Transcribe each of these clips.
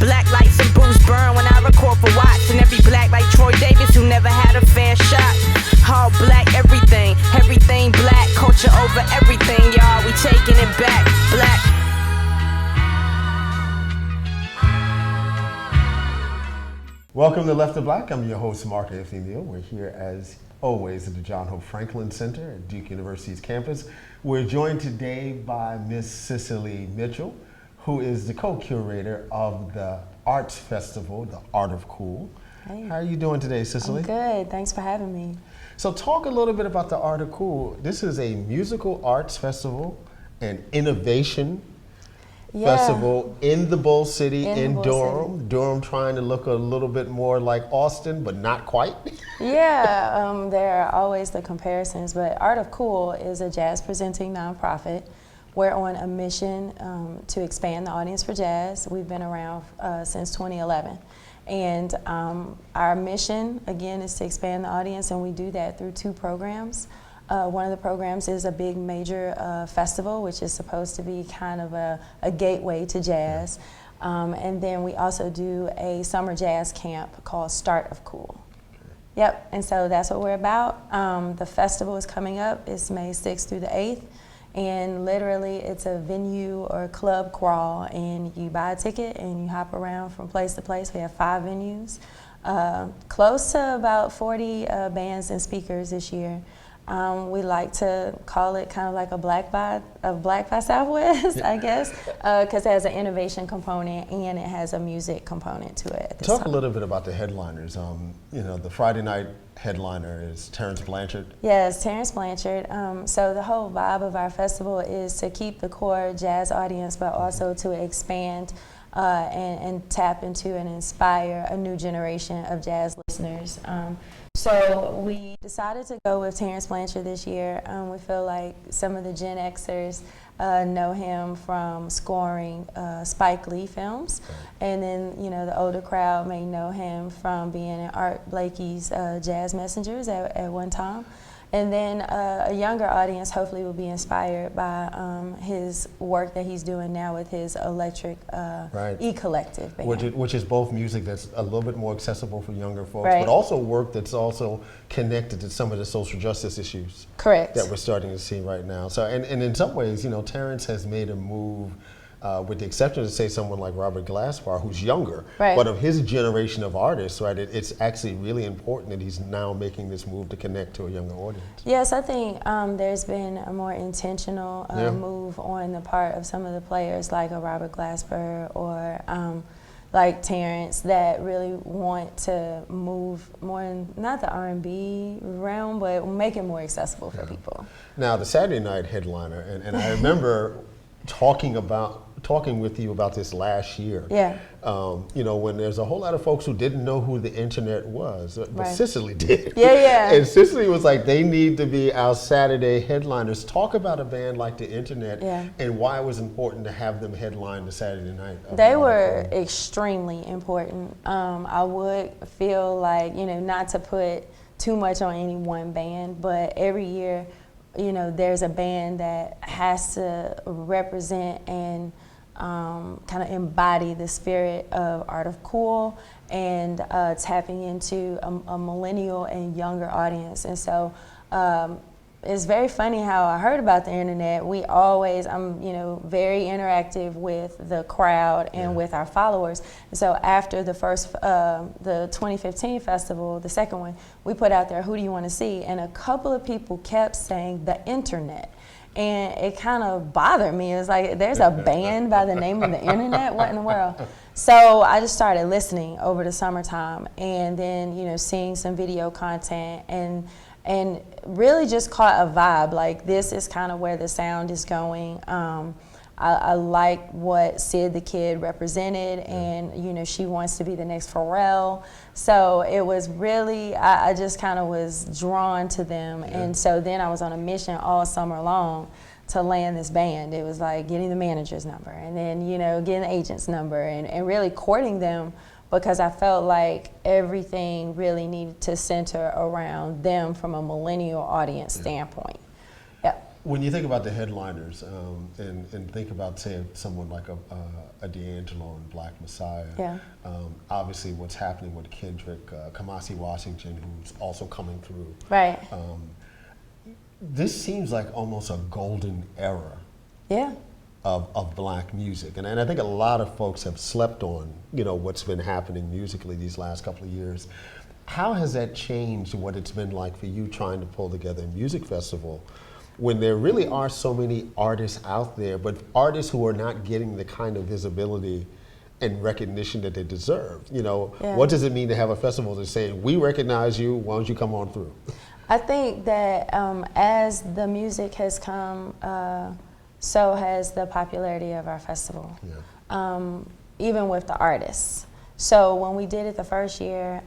Black lights and booze burn when I record for Watts. And every black like Troy Davis who never had a fair shot. All black everything, everything black. Culture over everything, y'all, we taking it back. Black. Welcome to Left of Black. I'm your host, Mark Anthony Neal. We're here as always at the John Hope Franklin Center at Duke University's campus. We're joined today by Miss Cicely Mitchell, who is the co-curator of the Arts Festival, the Art of Cool. Hey. How are you doing today, Cicely? I'm good. Thanks for having me. So talk a little bit about the Art of Cool. This is a musical arts festival and innovation festival in the Bull City in Durham. Durham trying to look a little bit more like Austin, but not quite. Yeah, there are always the comparisons, but Art of Cool is a jazz presenting nonprofit. We're on a mission to expand the audience for jazz. We've been around since 2011. And our mission, again, is to expand the audience, and we do that through two programs. One of the programs is a big major festival, which is supposed to be kind of a gateway to jazz. And then we also do a summer jazz camp called Start of Cool. Yep, and so that's what we're about. The festival is coming up. It's May 6th through the 8th. And literally it's a venue or club crawl, and you buy a ticket and you hop around from place to place. We have 5 venues, close to about 40 bands and speakers this year. We like to call it kind of like a Black by Southwest, I guess, because it has an innovation component and it has a music component to it. Talk a little bit about the headliners. You know, the Friday night headliner is Terrence Blanchard. Yes, Terrence Blanchard. So the whole vibe of our festival is to keep the core jazz audience, but also to expand and tap into and inspire a new generation of jazz listeners. So we decided to go with Terrence Blanchard this year. We feel like some of the Gen Xers know him from scoring Spike Lee films. And then, you know, the older crowd may know him from being in Art Blakey's Jazz Messengers at one time. And then a younger audience hopefully will be inspired by his work that he's doing now with his electric E-Collective band. Which is both music that's a little bit more accessible for younger folks, right, but also work that's also connected to some of the social justice issues. Correct. That we're starting to see right now. So, and in some ways, you know, Terrence has made a move, with the exception of, say, someone like Robert Glasper, who's younger, right, but of his generation of artists, right, it's actually really important that he's now making this move to connect to a younger audience. Yes, I think there's been a more intentional move on the part of some of the players like a Robert Glasper or like Terrence that really want to move more in, not the R&B realm, but make it more accessible for people. Now, the Saturday night headliner, and I remember talking with you about this last year. Yeah. You know, when there's a whole lot of folks who didn't know who the internet was, but right, Cicely did. Yeah, yeah. And Cicely was like, they need to be our Saturday headliners. Talk about a band like the internet and why it was important to have them headline the Saturday night. They were extremely important. I would feel like, you know, not to put too much on any one band, but every year, you know, there's a band that has to represent and kind of embody the spirit of Art of Cool and tapping into a millennial and younger audience. And so it's very funny how I heard about the internet. I'm you know, very interactive with the crowd and with our followers. And so after the first, the 2015 festival, the second one, we put out there, who do you want to see? And a couple of people kept saying the internet. And it kind of bothered me. It was like, there's a band by the name of the internet? What in the world? So I just started listening over the summertime and then, you know, seeing some video content and really just caught a vibe. Like, this is kind of where the sound is going. I like what Sid the Kid represented, and you know, she wants to be the next Pharrell. So it was really, I just kind of was drawn to them. And so then I was on a mission all summer long to land this band. It was like getting the manager's number and then, you know, getting the agent's number and really courting them, because I felt like everything really needed to center around them from a millennial audience standpoint. Yep. When you think about the headliners and think about, say, someone like a D'Angelo and Black Messiah, Yeah. Obviously what's happening with Kendrick, Kamasi Washington, who's also coming through. Right. This seems like almost a golden era Yeah. of black music. And I think a lot of folks have slept on, what's been happening musically these last couple of years. How has that changed what it's been like for you trying to pull together a music festival when there really are so many artists out there, but artists who are not getting the kind of visibility and recognition that they deserve? What does it mean to have a festival that's saying, we recognize you, why don't you come on through? I think that as the music has come, so has the popularity of our festival, even with the artists. So when we did it the first year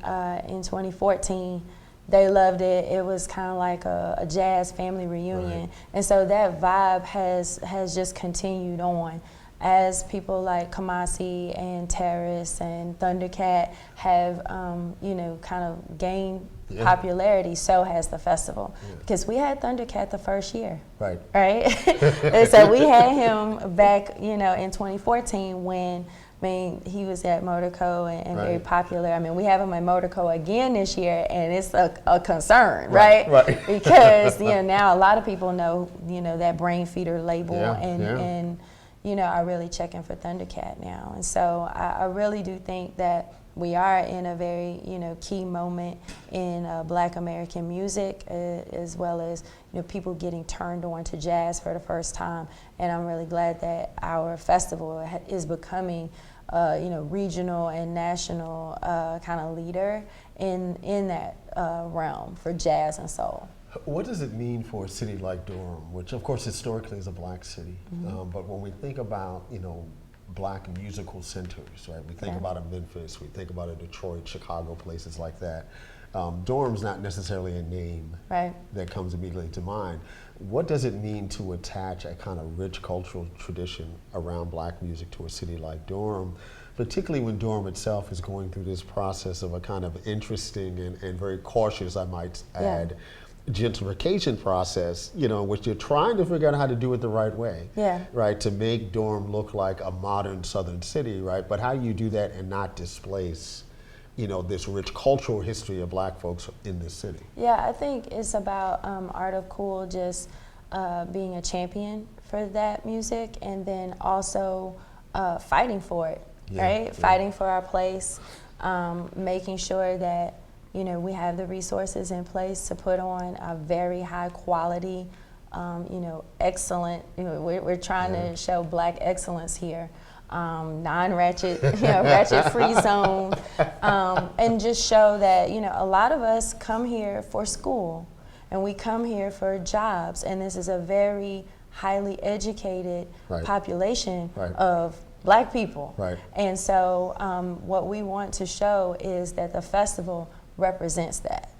in 2014, they loved it. It was kind of like a jazz family reunion. Right. And so that vibe has just continued on. As people like Kamasi and Terrace and Thundercat have, kind of gained popularity, so has the festival. Because we had Thundercat the first year. Right. Right? And so we had him back, in 2014 when, he was at Motorco and very popular. We have him at Motorco again this year, and it's a concern, right? Right. Because, now a lot of people know, that Brain Feeder label and are really checking for Thundercat now. And so I really do think that we are in a very, key moment in Black American music, as well as, people getting turned on to jazz for the first time. And I'm really glad that our festival is becoming, regional and national kind of leader in that realm for jazz and soul. What does it mean for a city like Durham, which of course historically is a black city, but when we think about, black musical centers, right? We think about a Memphis, we think about a Detroit, Chicago, places like that. Durham's not necessarily a name that comes immediately to mind. What does it mean to attach a kind of rich cultural tradition around black music to a city like Durham, particularly when Durham itself is going through this process of a kind of interesting and very cautious, I might add, gentrification process, which you're trying to figure out how to do it the right way, right, to make Durham look like a modern southern city, right? But how do you do that and not displace, this rich cultural history of black folks in this city? Yeah, I think it's about Art of Cool just being a champion for that music, and then also fighting for it, right? Fighting for our place, making sure that we have the resources in place to put on a very high quality, excellent, we're trying to show black excellence here, non-ratchet, ratchet-free zone, and just show that, a lot of us come here for school, and we come here for jobs, and this is a very highly educated population of black people. And so what we want to show is that the festival represents that.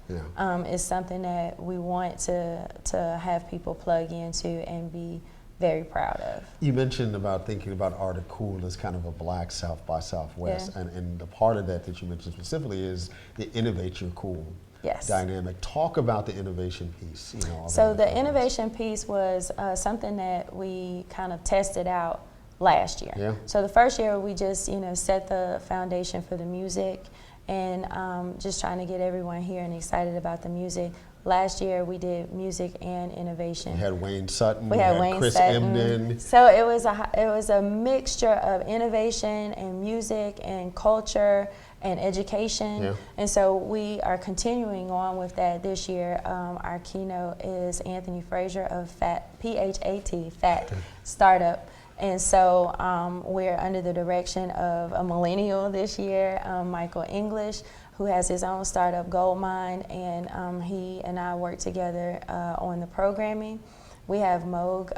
It's something that we want to have people plug into and be very proud of. You mentioned about thinking about Art of Cool as kind of a black South by Southwest, and the part of that you mentioned specifically is the Innovate Your Cool dynamic. Talk about the innovation piece. So the innovation piece was something that we kind of tested out last year. So the first year we just set the foundation for the music, and just trying to get everyone here and excited about the music. Last year we did music and innovation. We had Wayne Sutton, we had Wayne Chris Sutton. Emden. So it was a mixture of innovation and music and culture and education. And so we are continuing on with that this year. Our keynote is Anthony Frazier of PHAT Startup. And so we're under the direction of a millennial this year, Michael English, who has his own startup, Goldmine, and he and I work together on the programming. We have Moog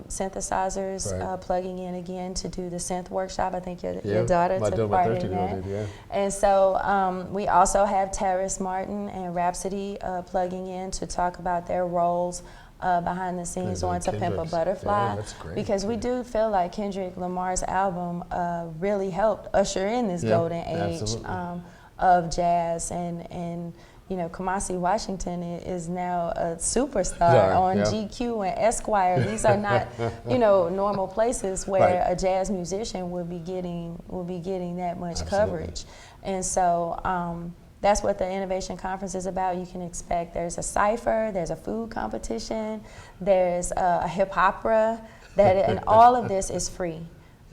synthesizers plugging in again to do the synth workshop. I think your daughter took part in that. And so we also have Terrace Martin and Rhapsody plugging in to talk about their roles behind the scenes on To Pimp a Butterfly, because we do feel like Kendrick Lamar's album really helped usher in this golden age of jazz and you know, Kamasi Washington is now a superstar on GQ and Esquire. These are not, you know, normal places where a jazz musician will be getting that much coverage. And so that's what the Innovation Conference is about. You can expect there's a cypher, there's a food competition, there's a hip opera, and all of this is free.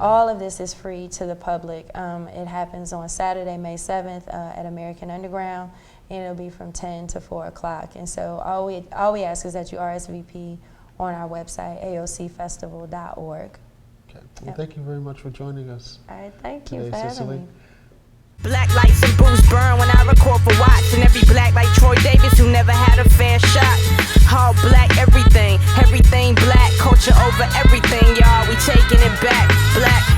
All of this is free to the public. It happens on Saturday, May 7th at American Underground, and it'll be from 10 to 4 o'clock. And so all we ask is that you RSVP on our website, aocfestival.org. Okay. Well, thank you very much for joining us. All right, thank you for having me. Black lights and booze burn when I record for Watts, and every black like Troy Davis who never had a fair shot. All black, everything black, culture over everything, y'all. We taking it back, black.